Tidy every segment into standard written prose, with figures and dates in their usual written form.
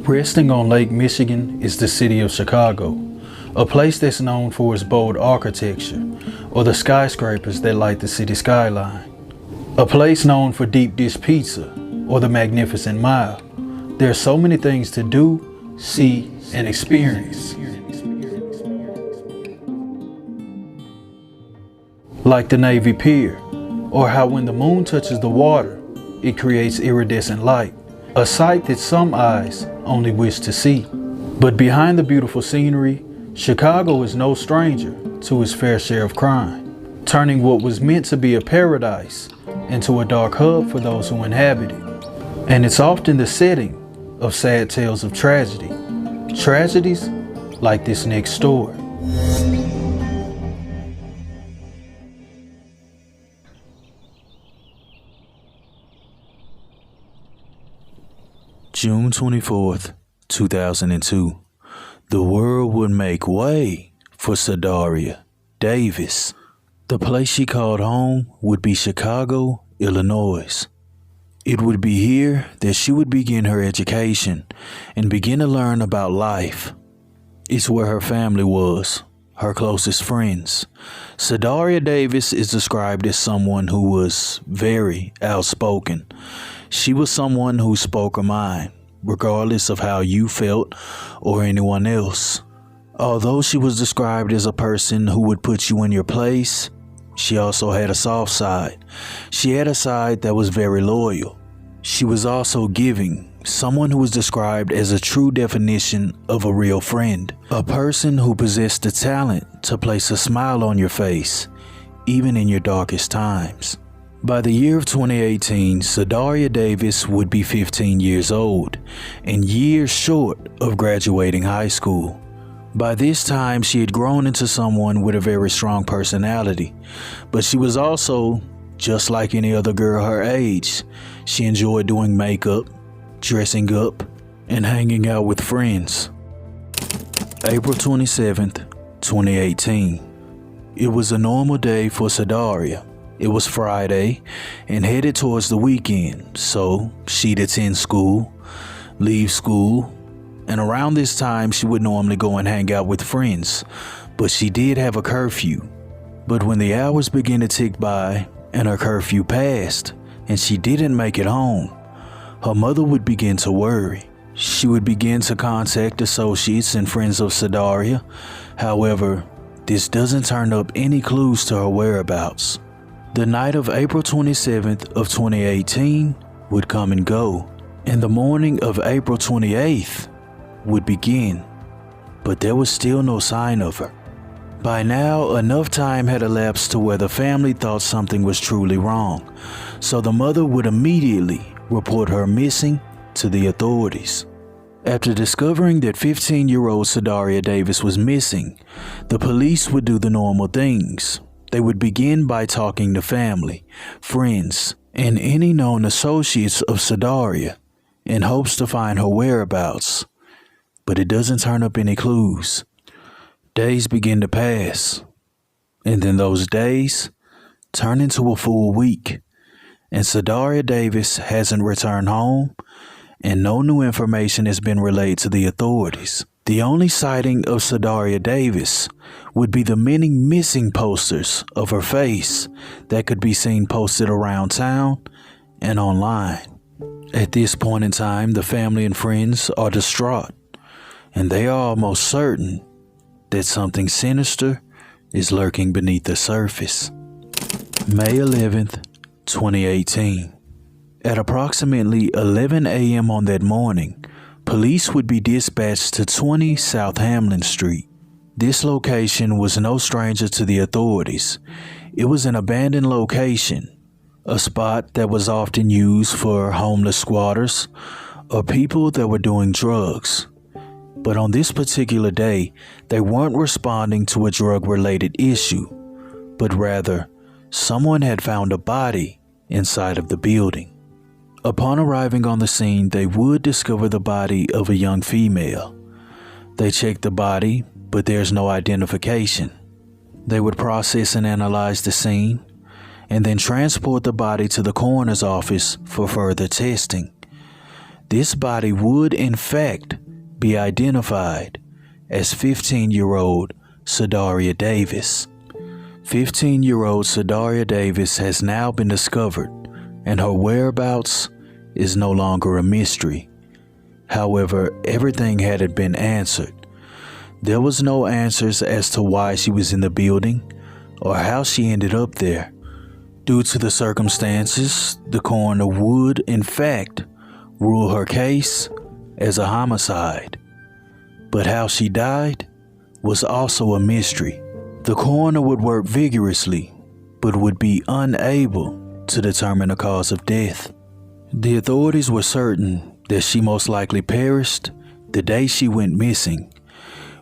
Resting on Lake Michigan is the city of Chicago, a place that's known for its bold architecture or the skyscrapers that light the city skyline. A place known for deep dish pizza or the Magnificent Mile. There are so many things to do, see, and experience. Like the Navy Pier, or how when the moon touches the water, it creates iridescent light, a sight that some eyes only wish to see. But behind the beautiful scenery, Chicago is no stranger to its fair share of crime, turning what was meant to be a paradise into a dark hub for those who inhabit it. And it's often the setting of sad tales of tragedy, tragedies like this next story. June 24th, 2002. The world would make way for Sadaria Davis. The place she called home would be Chicago, Illinois. It would be here that she would begin her education and begin to learn about life. It's where her family was, her closest friends. Sadaria Davis is described as someone who was very outspoken. She was someone who spoke her mind, regardless of how you felt or anyone else. Although she was described as a person who would put you in your place, she also had a soft side. She had a side that was very loyal. She was also giving, someone who was described as a true definition of a real friend, a person who possessed the talent to place a smile on your face, even in your darkest times. By the year of 2018, Sadaria Davis would be 15 years old and years short of graduating high school. By this time, she had grown into someone with a very strong personality, but she was also, just like any other girl her age, she enjoyed doing makeup, dressing up, and hanging out with friends. April 27th, 2018. It was a normal day for Sadaria. It was Friday and headed towards the weekend, so she'd attend school, leave school, and around this time she would normally go and hang out with friends, but she did have a curfew. But when the hours began to tick by and her curfew passed and she didn't make it home, her mother would begin to worry. She would begin to contact associates and friends of Sadaria. However, this doesn't turn up any clues to her whereabouts. The night of April 27th of 2018 would come and go, and the morning of April 28th would begin, but there was still no sign of her. By now, enough time had elapsed to where the family thought something was truly wrong, so the mother would immediately report her missing to the authorities. After discovering that 15-year-old Sadaria Davis was missing, the police would do the normal things. They would begin by talking to family, friends, and any known associates of Sadaria in hopes to find her whereabouts, but it doesn't turn up any clues. Days begin to pass, and then those days turn into a full week, and Sadaria Davis hasn't returned home, and no new information has been relayed to the authorities. The only sighting of Sadaria Davis would be the many missing posters of her face that could be seen posted around town and online. At this point in time, the family and friends are distraught, and they are almost certain that something sinister is lurking beneath the surface. May 11th, 2018. At approximately 11 a.m. on that morning, police would be dispatched to 20 South Hamlin Street. This location was no stranger to the authorities. It was an abandoned location, a spot that was often used for homeless squatters or people that were doing drugs. But on this particular day, they weren't responding to a drug-related issue, but rather, someone had found a body inside of the building. Upon arriving on the scene, they would discover the body of a young female. They checked the body, but there's no identification. They would process and analyze the scene, and then transport the body to the coroner's office for further testing. this body would in fact be identified as 15-year-old Sadaria Davis. 15-year-old Sadaria Davis has now been discovered, and her whereabouts is no longer a mystery. However, everything hadn't been answered. There was no answers as to why she was in the building or how she ended up there. Due to the circumstances, the coroner would, in fact, rule her case as a homicide. But how she died was also a mystery. The coroner would work vigorously, but would be unable to determine the cause of death. The authorities were certain that she most likely perished the day she went missing,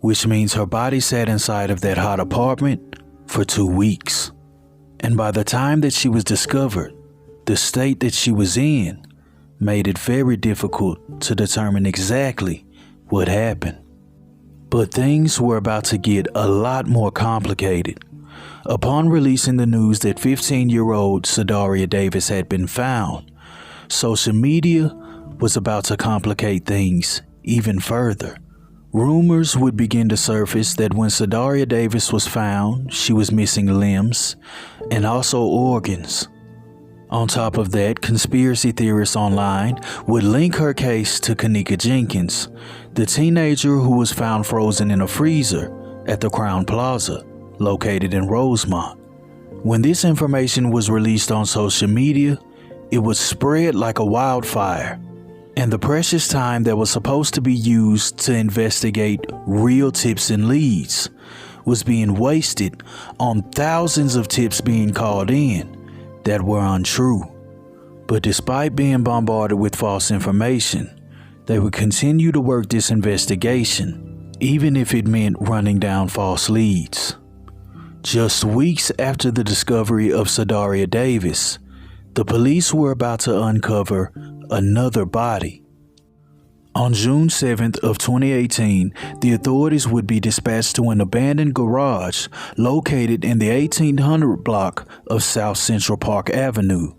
which means her body sat inside of that hot apartment for 2 weeks. And by the time that she was discovered, the state that she was in made it very difficult to determine exactly what happened. But things were about to get a lot more complicated. Upon releasing the news that 15-year-old Sadaria Davis had been found, social media was about to complicate things even further. Rumors would begin to surface that when Sadaria Davis was found, she was missing limbs and also organs. On top of that, conspiracy theorists online would link her case to Kanika Jenkins, the teenager who was found frozen in a freezer at the Crown Plaza, located in Rosemont. When this information was released on social media, it would spread like a wildfire, and the precious time that was supposed to be used to investigate real tips and leads was being wasted on thousands of tips being called in that were untrue. But despite being bombarded with false information, they would continue to work this investigation, even if it meant running down false leads. Just weeks after the discovery of Sadaria Davis, the police were about to uncover another body. On June 7th of 2018, the authorities would be dispatched to an abandoned garage located in the 1800 block of South Central Park Avenue.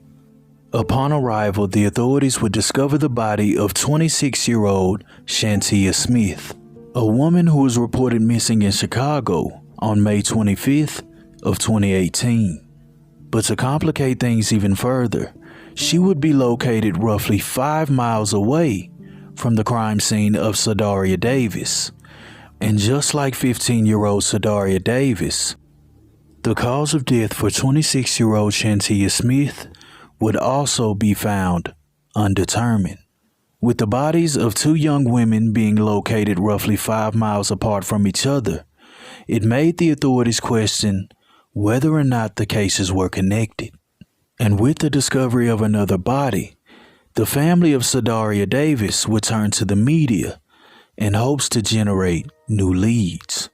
Upon arrival, the authorities would discover the body of 26-year-old Shantia Smith, a woman who was reported missing in Chicago on May 25th of 2018. But to complicate things even further, she would be located roughly 5 miles away from the crime scene of Sadaria Davis. And just like 15-year-old Sadaria Davis, the cause of death for 26-year-old Shantia Smith would also be found undetermined. With the bodies of 2 young women being located roughly 5 miles apart from each other, it made the authorities question whether or not the cases were connected. And with the discovery of another body, the family of Sadaria Davis would turn to the media in hopes to generate new leads.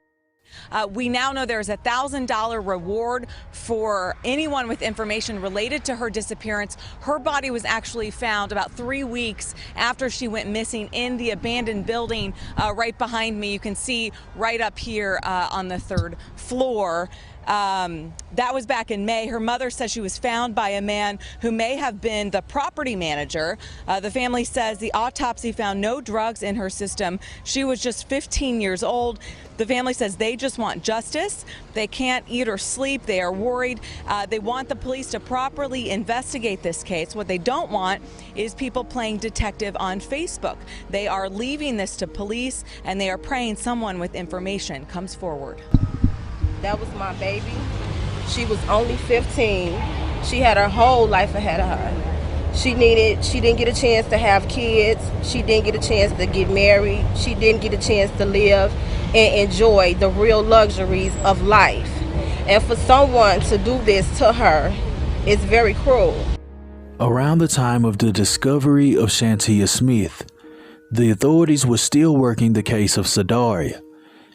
We now know there's a $1,000 reward for anyone with information related to her disappearance. Her body was actually found about 3 weeks after she went missing in the abandoned building right behind me. You can see right up here on the 3rd floor. That was back in May. Her mother says she was found by a man who may have been the property manager. The family says the autopsy found no drugs in her system. She was just 15 years old. The family says they just want justice. They can't eat or sleep. They are worried. They want the police to properly investigate this case. What they don't want is people playing detective on Facebook. They are leaving this to police, and they are praying someone with information comes forward. That was my baby. She was only 15. She had her whole life ahead of her. She didn't get a chance to have kids. She didn't get a chance to get married. She didn't get a chance to live and enjoy the real luxuries of life. And for someone to do this to her is very cruel. Around the time of the discovery of Shantia Smith, the authorities were still working the case of Sadaria.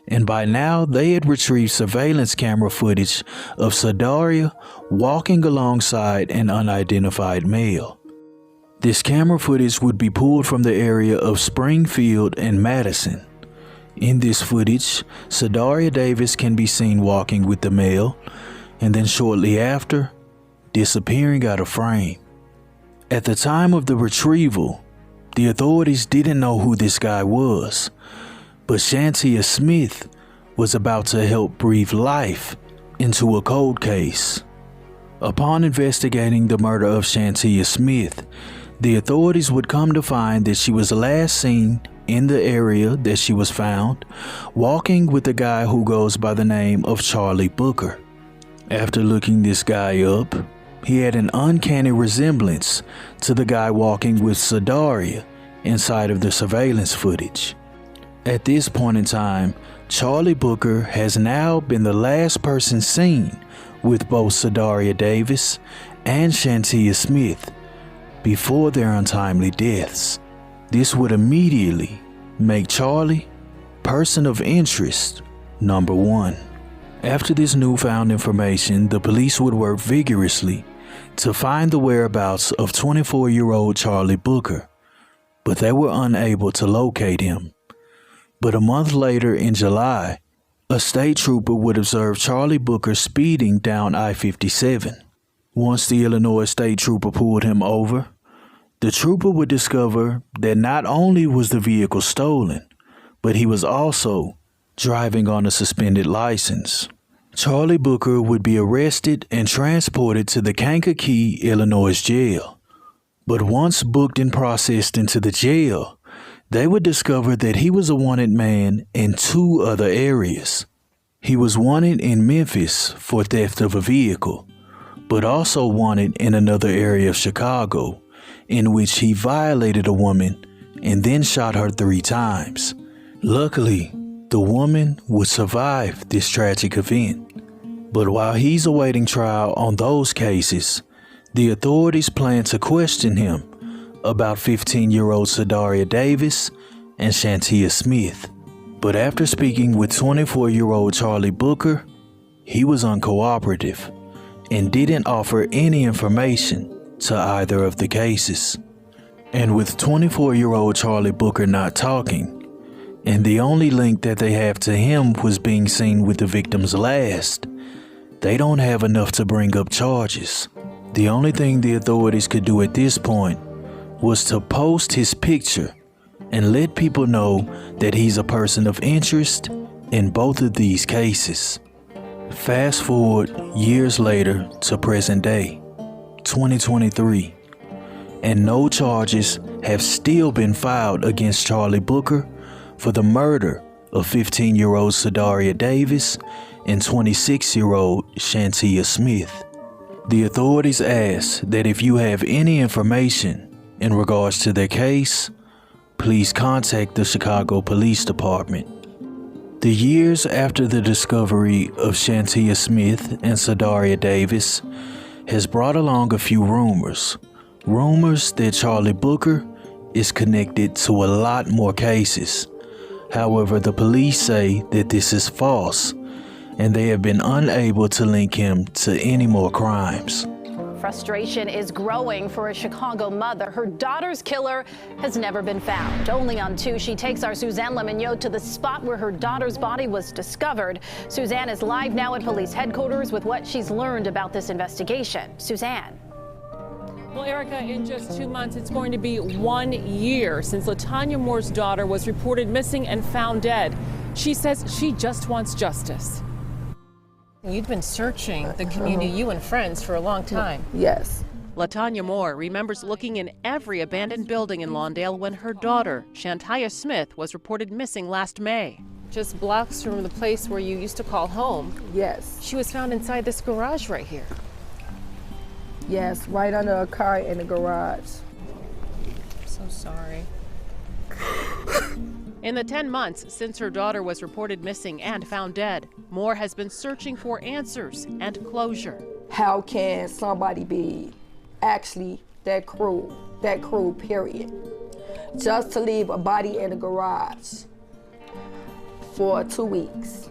And by now, they had retrieved surveillance camera footage of Sadaria walking alongside an unidentified male. This camera footage would be pulled from the area of Springfield and Madison. In this footage, Sadaria Davis can be seen walking with the male, and then shortly after, disappearing out of frame. At the time of the retrieval, The authorities didn't know who this guy was, but Shantia Smith was about to help breathe life into a cold case. Upon investigating the murder of Shantia Smith, the authorities would come to find that she was last seen in the area that she was found, walking with a guy who goes by the name of Charlie Booker. After looking this guy up, he had an uncanny resemblance to the guy walking with Sadaria inside of the surveillance footage. At this point in time, Charlie Booker has now been the last person seen with both Sadaria Davis and Shantia Smith before their untimely deaths. This would immediately make Charlie person of interest number one. After this newfound information, the police would work vigorously to find the whereabouts of 24-year-old Charlie Booker, but they were unable to locate him. But a month later in July, a state trooper would observe Charlie Booker speeding down I-57. Once the Illinois state trooper pulled him over, the trooper would discover that not only was the vehicle stolen, but he was also driving on a suspended license. Charlie Booker would be arrested and transported to the Kankakee, Illinois jail. But once booked and processed into the jail, they would discover that he was a wanted man in two other areas. He was wanted in Memphis for theft of a vehicle, but also wanted in another area of Chicago, in which he violated a woman and then shot her 3 times. Luckily, the woman would survive this tragic event. But while he's awaiting trial on those cases, the authorities plan to question him about 15-year-old Sadaria Davis and Shantia Smith. But after speaking with 24-year-old Charlie Booker, he was uncooperative and didn't offer any information to either of the cases. And with 24-year-old Charlie Booker not talking, and the only link that they have to him was being seen with the victim's last, they don't have enough to bring up charges. The only thing the authorities could do at this point was to post his picture and let people know that he's a person of interest in both of these cases. Fast forward years later to present day, 2023, and no charges have still been filed against Charlie Booker for the murder of 15-year-old Sadaria Davis and 26-year-old Shantia Smith. The authorities ask that if you have any information in regards to their case, please contact the Chicago Police Department. The years after the discovery of Shantia Smith and Sadaria Davis has brought along a few rumors. Rumors that Charlie Booker is connected to a lot more cases. However, the police say that this is false, and they have been unable to link him to any more crimes. Frustration is growing for a Chicago mother. Her daughter's killer has never been found. Only on 2, she takes our Suzanne Lemignot to the spot where her daughter's body was discovered. Suzanne is live now at police headquarters with what she's learned about this investigation. Suzanne. Well, Erica, in just 2 months, it's going to be 1 year since LaTanya Moore's daughter was reported missing and found dead. She says she just wants justice. You've been searching the community, you and friends, for a long time. Yes. LaTanya Moore remembers looking in every abandoned building in Lawndale when her daughter, Shantia Smith, was reported missing last May. Just blocks from the place where you used to call home. Yes. She was found inside this garage right here. Yes, right under a car in the garage. So sorry. In the 10 months since her daughter was reported missing and found dead, Moore has been searching for answers and closure. How can somebody be actually that cruel, period? Just to leave a body in the garage for 2 weeks.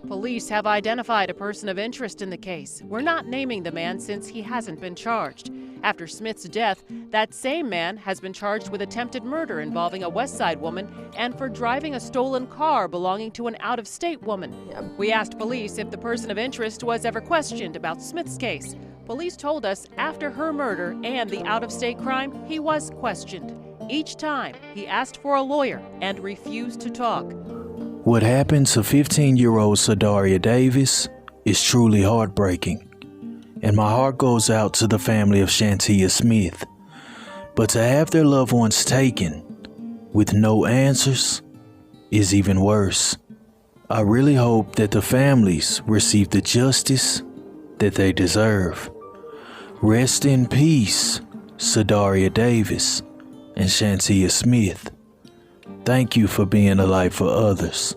Police have identified a person of interest in the case. We're not naming the man since he hasn't been charged. After Smith's death, that same man has been charged with attempted murder involving a West Side woman and for driving a stolen car belonging to an out-of-state woman. We asked police if the person of interest was ever questioned about Smith's case. Police told us after her murder and the out-of-state crime, he was questioned. Each time, he asked for a lawyer and refused to talk. What happened to 15-year-old Sadaria Davis is truly heartbreaking, and my heart goes out to the family of Shantia Smith. But to have their loved ones taken with no answers is even worse. I really hope that the families receive the justice that they deserve. Rest in peace, Sadaria Davis and Shantia Smith. Thank you for being a light for others.